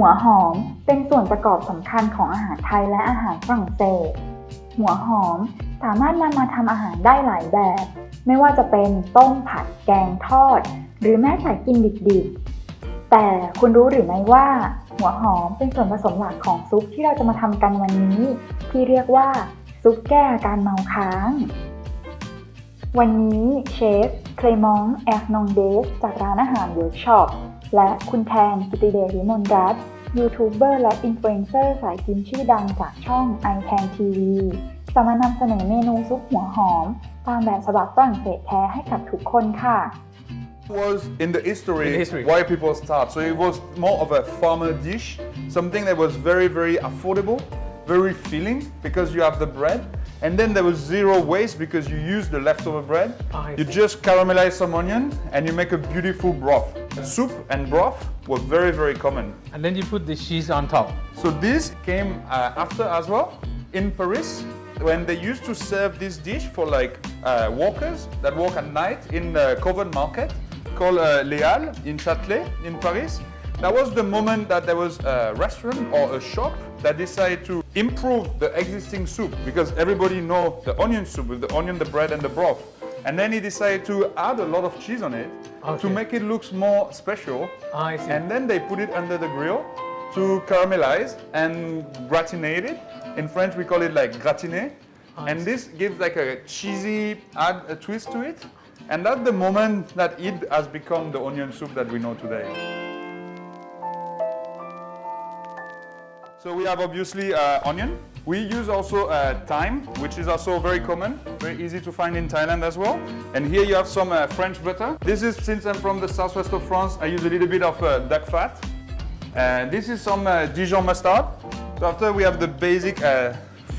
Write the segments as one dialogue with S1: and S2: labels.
S1: หัวหอมเป็นส่วนประกอบสำคัญของอาหารไทยและอาหารฝรั่งเศสหัวหอมสามารถนำมาทำอาหารได้หลายแบบไม่ว่าจะเป็นต้มผัดแกงทอดหรือแม้แต่กินดิบๆแต่คุณรู้หรือไม่ว่าหัวหอมเป็นส่วนผสมหลักของซุปที่เราจะมาทำกันวันนี้ที่เรียกว่าซุปแก้อาการเมาค้างวันนี้เชฟเคลมองแอร์นองเดสจากร้านอาหารเวิร์กช็อปและคุณแทนกิติเดชวิมลรัตน์ยูทูบเบอร์และอินฟลูเอนเซอร์สายกินชื่อดังจากช่อง iCan TV จะมานำเสนอเมนูซุปหัวหอมตามแบบฉบับฝรั่งเศสแท้ให้กับทุกคนค่ะ
S2: Was in the history why people start. So it was more of a farmer dish, something that was very affordable, very filling because you have the bread. And then there was zero waste because you use the leftover bread. You just caramelize some onion and you make a beautiful broth. Soup and broth were very common.
S3: And then you put the cheese on top.
S2: So this came after as well in Paris when they used to serve this dish for like workers that work at night in the covered market called Les Halles in Châtelet in Paris. That was the moment that there was a restaurant or a shop that decided to improve the existing soup because everybody knows the onion soup with the onion, the bread and the broth. And then he decided to add a lot of cheese on it to make it look more special.
S3: I see.
S2: And then they put it under the grill to caramelize and gratinate it. In French we call it like gratiné. And this gives like a cheesy add a twist to it. And that's the moment that it has become the onion soup that we know today. So we have obviously onion. We use also thyme, which is also very common, very easy to find in Thailand as well. And here you have some French butter. This is, since I'm from the southwest of France, I use a little bit of duck fat. This is some Dijon mustard. So after we have the basic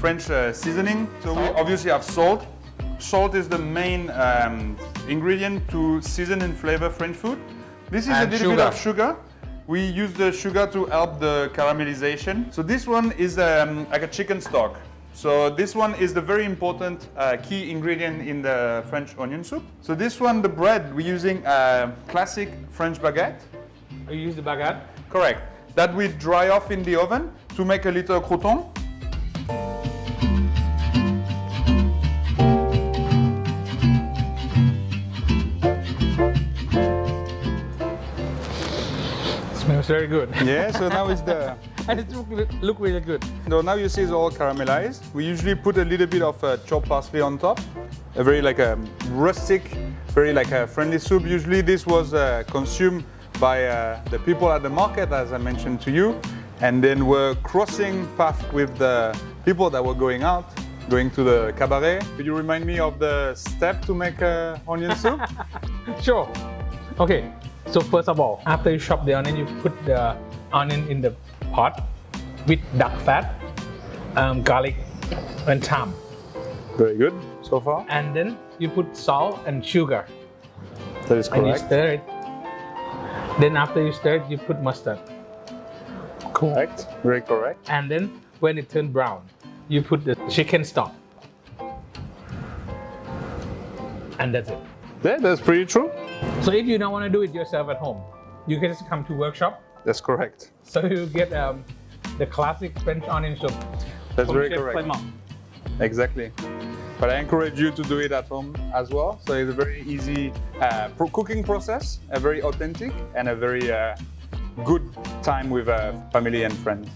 S2: French seasoning. So we obviously have salt. Salt is the main ingredient to season and flavor French food. This is
S3: And
S2: a little bit of sugar. We use the sugar to help the caramelization. So this one is like a chicken stock. So this one is the very important key ingredient in the French onion soup. So this one, the bread, we're using classic French baguette.
S3: You use the baguette?
S2: Correct. That we dry off in the oven to make a little crouton.
S3: Smells very good.
S2: Yeah, so now it's the...
S3: And it look really good.
S2: So now you see it's all caramelized. We usually put a little bit of chopped parsley on top. A very like a rustic, very like a friendly soup. Usually this was consumed by the people at the market, as I mentioned to you. And then we're crossing path with the people that were going out, going to the cabaret. Could you remind me of the step to make onion soup?
S3: Sure. Okay. So first of all, after you chop the onion, you put the onion in the pot with duck fat, garlic, and thyme.
S2: Very good so far.
S3: And then you put salt and sugar.
S2: That is
S3: And you
S2: correct.
S3: stir it. Then after you stir it, you put mustard.
S2: Correct. Very correct.
S3: And then when it turns brown, you put the chicken stock. And that's it.
S2: Yeah, that's pretty true.
S3: So if you don't want to do it yourself at home, you can just come to workshop.
S2: That's correct.
S3: So you get the classic French onion soup.
S2: That's
S3: from
S2: very
S3: Chef
S2: correct.
S3: Clément.
S2: Exactly. But I encourage you to do it at home as well. So it's a very easy cooking process, a very authentic and a very good time with family and friends.